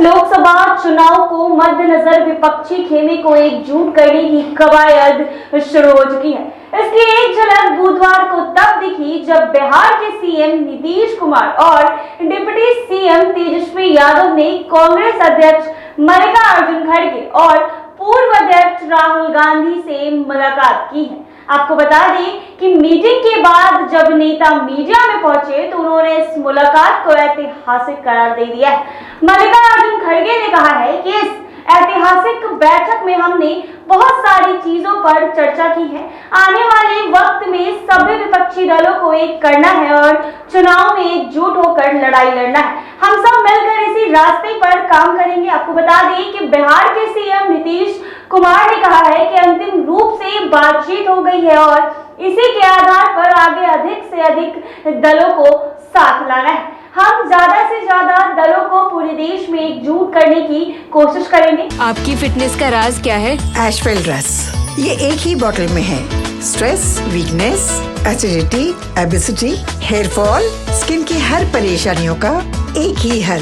लोकसभा चुनाव को मद्देनजर विपक्षी खेमे को एकजुट करने की कवायद शुरू हो चुकी है। इसकी एक झलक बुधवार को तब दिखी जब बिहार के सीएम नीतीश कुमार और डिप्टी सीएम तेजस्वी यादव ने कांग्रेस अध्यक्ष मल्लिकार्जुन खड़गे और पूर्व अध्यक्ष राहुल गांधी से मुलाकात की है। आपको बता दें कि मीटिंग के बाद जब नेता मीडिया में पहुंचे तो उन्होंने इस मुलाकात को ऐतिहासिक करार दे दिया है। मल्लिकार्जुन खड़गे ने कहा है कि इस ऐतिहासिक बैठक में हमने बहुत सारी चीजों पर चर्चा की है। आने वाले वक्त में सभी विपक्षी दलों को एक करना है और चुनाव में एकजुट होकर लड़ाई लड़ना है। हम सब मिलकर इसी रास्ते पर काम करेंगे। आपको बता दें कि बिहार के सीएम नीतीश कुमार ने कहा है कि अंतिम रूप से बातचीत हो गई है और इसी के आधार पर आगे अधिक से अधिक दलों को साथ लाना है। हम ज्यादा से ज्यादा दलों को पूरे देश में एकजुट करने की कोशिश करेंगे। आपकी फिटनेस का राज क्या है? एशवेल रस, ये एक ही बोतल में है। Stress, weakness, acidity, obesity, hair fall, skin की हर परेशानियों का एक ही हल।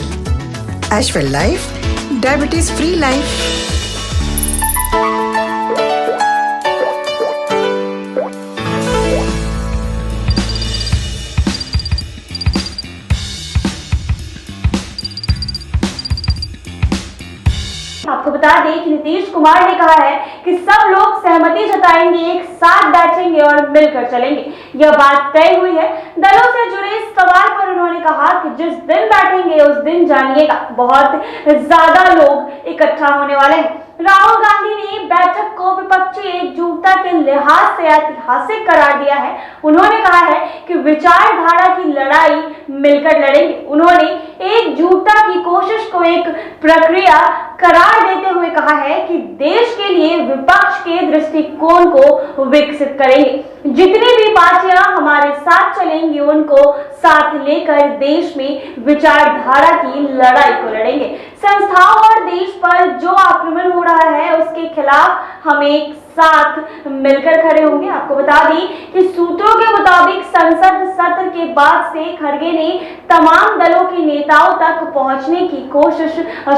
एशवेल लाइफ, डायबिटीज फ्री लाइफ। आपको बता दें कि नीतीश कुमार ने कहा है कि सब लोग सहमति जताएंगे, एक साथ बैठेंगे और मिलकर चलेंगे। यह बात तय हुई है। दलों से जुड़े इस सवाल पर उन्होंने कहा कि जिस दिन बैठेंगे उस दिन जानिएगा बहुत ज्यादा लोग इकट्ठा होने वाले हैं। राहुल गांधी ने बैठक को विपक्षी एकजुटता के लिहाज से ऐतिहासिक करार दिया है। उन्होंने कहा है कि विचारधारा की लड़ाई मिलकर लड़ेंगे। उन्होंने एकजुटता की कोशिश को एक प्रक्रिया करार देते हुए कहा है कि देश के लिए विपक्ष के दृष्टिकोण को विकसित करेंगे। जितनी भी पार्टियां हमारे साथ चलेंगी उनको साथ लेकर देश में विचारधारा की लड़ाई को लड़ेंगे। संस्थाओं और देश पर जो आक्रमण हो रहा है उसके खिलाफ हम एक साथ मिलकर खड़े होंगे। आपको बता दें कि सूत्रों के मुताबिक संसद सत्र के बाद से खड़गे ने तमाम दलों के नेताओं तक पहुंचने की कोशिश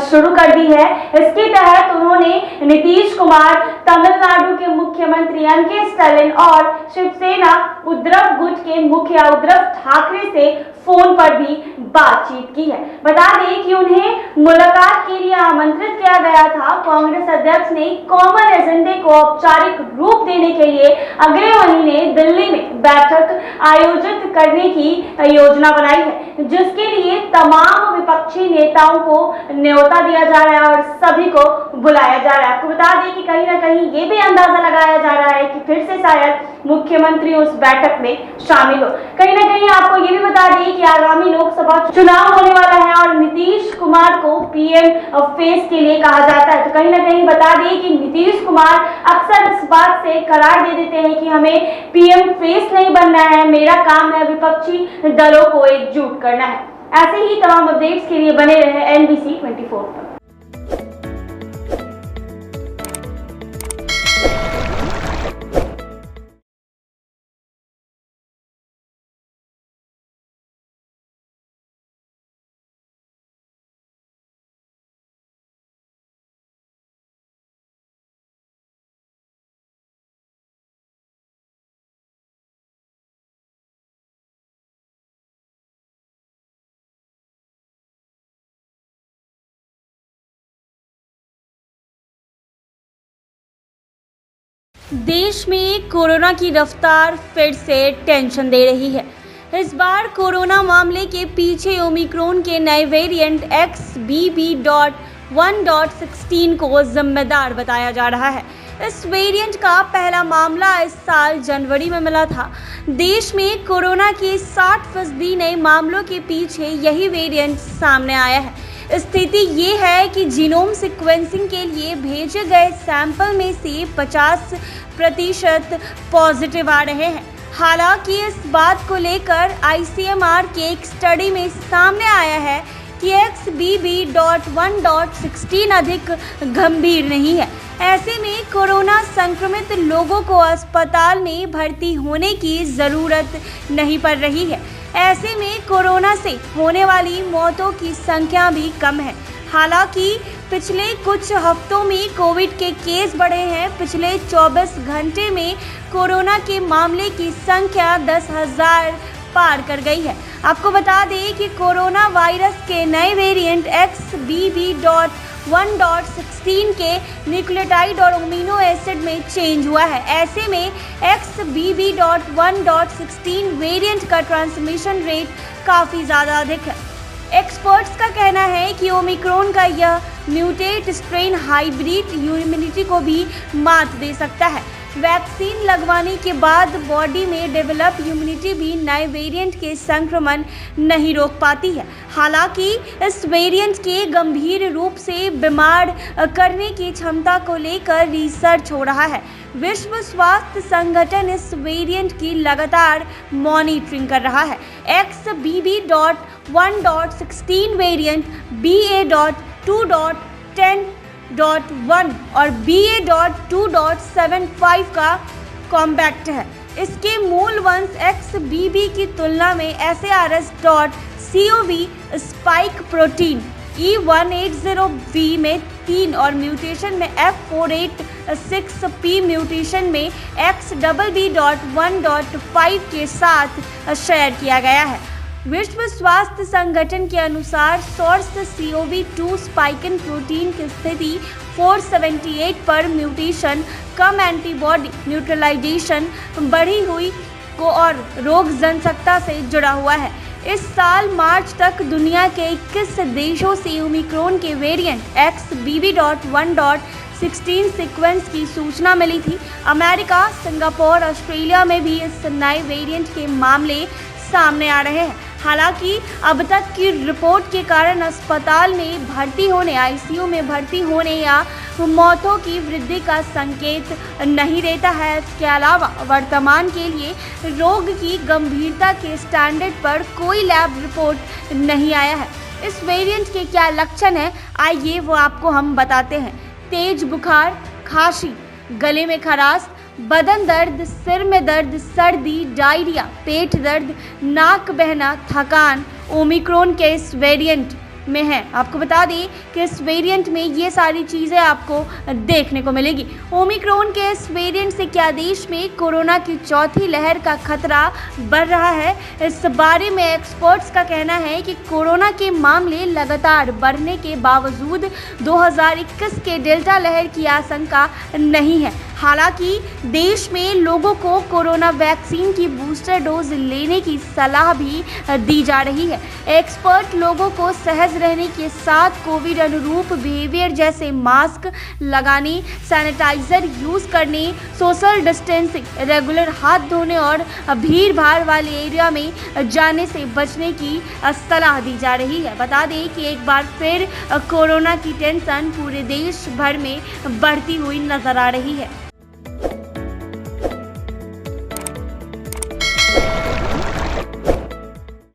शुरू कर दी है। इसके तहत उन्होंने नीतीश कुमार, तमिलनाडु के मुख्यमंत्री एम.के. स्टालिन और शिवसेना उद्धव गुट के मुखिया उद्धव ठाकरे से फोन पर भी बातचीत की है। बता दें कि उन्हें मुलाकात के लिए आमंत्रित किया गया था। कांग्रेस अध्यक्ष ने कॉमन एजेंडे को औपचारिक रूप देने के लिए अगले महीने दिल्ली में बैठक आयोजित करने की योजना बनाई है, जिसके लिए तमाम विपक्षी नेताओं को न्योता दिया जा रहा है और सभी को बुलाया जा रहा है। आपको बता दें कि कहीं ना कहीं ये भी अंदाजा लगाया जा रहा है कि फिर से शायद मुख्यमंत्री उस बैठक में शामिल हो। कहीं ना कहीं आपको ये भी बता दें कि आगामी लोकसभा चुनाव होने वाला है और नीतीश कुमार को पीएम फेस के लिए कहा जाता है। तो कहीं ना कहीं बता दें कि नीतीश कुमार अक्सर इस बात से करार दे देते हैं कि हमें पीएम फेस नहीं बनना है, मेरा काम है विपक्षी दलों को एकजुट करना है। ऐसे ही तमाम अपडेट्स के लिए बने रहे NBC 24 पर। देश में कोरोना की रफ्तार फिर से टेंशन दे रही है। इस बार कोरोना मामले के पीछे ओमिक्रॉन के नए वेरिएंट XBB.1.16 को जिम्मेदार बताया जा रहा है। इस वेरिएंट का पहला मामला इस साल जनवरी में मिला था। देश में कोरोना के 60% नए मामलों के पीछे यही वेरिएंट सामने आया है। स्थिति ये है कि जीनोम सीक्वेंसिंग के लिए भेजे गए सैंपल में से 50% पॉजिटिव आ रहे हैं। हालांकि इस बात को लेकर ICMR के एक स्टडी में सामने आया है कि XBB.1.16 अधिक गंभीर नहीं है। ऐसे में कोरोना संक्रमित लोगों को अस्पताल में भर्ती होने की ज़रूरत नहीं पड़ रही है। ऐसे में कोरोना से होने वाली मौतों की संख्या भी कम है। हालांकि पिछले कुछ हफ्तों में कोविड के केस बढ़े हैं। पिछले 24 घंटे में कोरोना के मामले की संख्या 10,000 पार कर गई है। आपको बता दें कि कोरोना वायरस के नए वेरिएंट XBB.1.16 के न्यूक्लियोटाइड और अमीनो एसिड में चेंज हुआ है। ऐसे में XBB.1.16 वेरिएंट का ट्रांसमिशन रेट काफ़ी ज़्यादा अधिक है। एक्सपर्ट्स का कहना है कि ओमिक्रॉन का यह म्यूटेट स्ट्रेन हाइब्रिड इम्यूनिटी को भी मात दे सकता है। वैक्सीन लगवाने के बाद बॉडी में डेवलप इम्यूनिटी भी नए वेरिएंट के संक्रमण नहीं रोक पाती है। हालांकि इस वेरिएंट के गंभीर रूप से बीमार करने की क्षमता को लेकर रिसर्च हो रहा है। विश्व स्वास्थ्य संगठन इस वेरिएंट की लगातार मॉनिटरिंग कर रहा है। XBB.1.16 वेरिएंट BA.2.10.1 और BA.2.75 का कॉम्पैक्ट है। इसके मूल वंश XBB की तुलना में SARS.CoV स्पाइक प्रोटीन E180V में 3 और म्यूटेशन में F486P म्यूटेशन में XBB.1.5 के साथ शेयर किया गया है। विश्व स्वास्थ्य संगठन के अनुसार SARS-CoV-2 स्पाइकन प्रोटीन की स्थिति 478 पर म्यूटेशन, कम एंटीबॉडी न्यूट्रलाइजेशन, बढ़ी हुई को और रोग जनसंख्या से जुड़ा हुआ है। इस साल मार्च तक दुनिया के 21 देशों से ओमिक्रॉन के वेरिएंट XBB.1.16 सीक्वेंस की सूचना मिली थी। अमेरिका, सिंगापुर, ऑस्ट्रेलिया में भी इस नए वेरिएंट के मामले सामने आ रहे हैं। हालांकि अब तक की रिपोर्ट के कारण अस्पताल में भर्ती होने, आईसीयू में भर्ती होने या मौतों की वृद्धि का संकेत नहीं देता है। इसके अलावा वर्तमान के लिए रोग की गंभीरता के स्टैंडर्ड पर कोई लैब रिपोर्ट नहीं आया है। इस वेरिएंट के क्या लक्षण हैं, आइए वो आपको हम बताते हैं। तेज बुखार, खांसी, गले में खराश, बदन दर्द, सिर में दर्द, सर्दी, डायरिया, पेट दर्द, नाक बहना, थकान ओमिक्रॉन के इस वेरिएंट में है। आपको बता दें कि इस वेरिएंट में ये सारी चीज़ें आपको देखने को मिलेगी। ओमिक्रॉन के इस वेरिएंट से क्या देश में कोरोना की चौथी लहर का खतरा बढ़ रहा है? इस बारे में एक्सपर्ट्स का कहना है कि कोरोना के मामले लगातार बढ़ने के बावजूद 2021 के डेल्टा लहर की आशंका नहीं है। हालांकि देश में लोगों को कोरोना वैक्सीन की बूस्टर डोज लेने की सलाह भी दी जा रही है। एक्सपर्ट लोगों को सहज रहने के साथ कोविड अनुरूप बिहेवियर जैसे मास्क लगाने, सैनिटाइजर यूज़ करने, सोशल डिस्टेंसिंग, रेगुलर हाथ धोने और भीड़ भाड़ वाले एरिया में जाने से बचने की सलाह दी जा रही है। बता दें कि एक बार फिर कोरोना की टेंशन पूरे देश भर में बढ़ती हुई नजर आ रही है।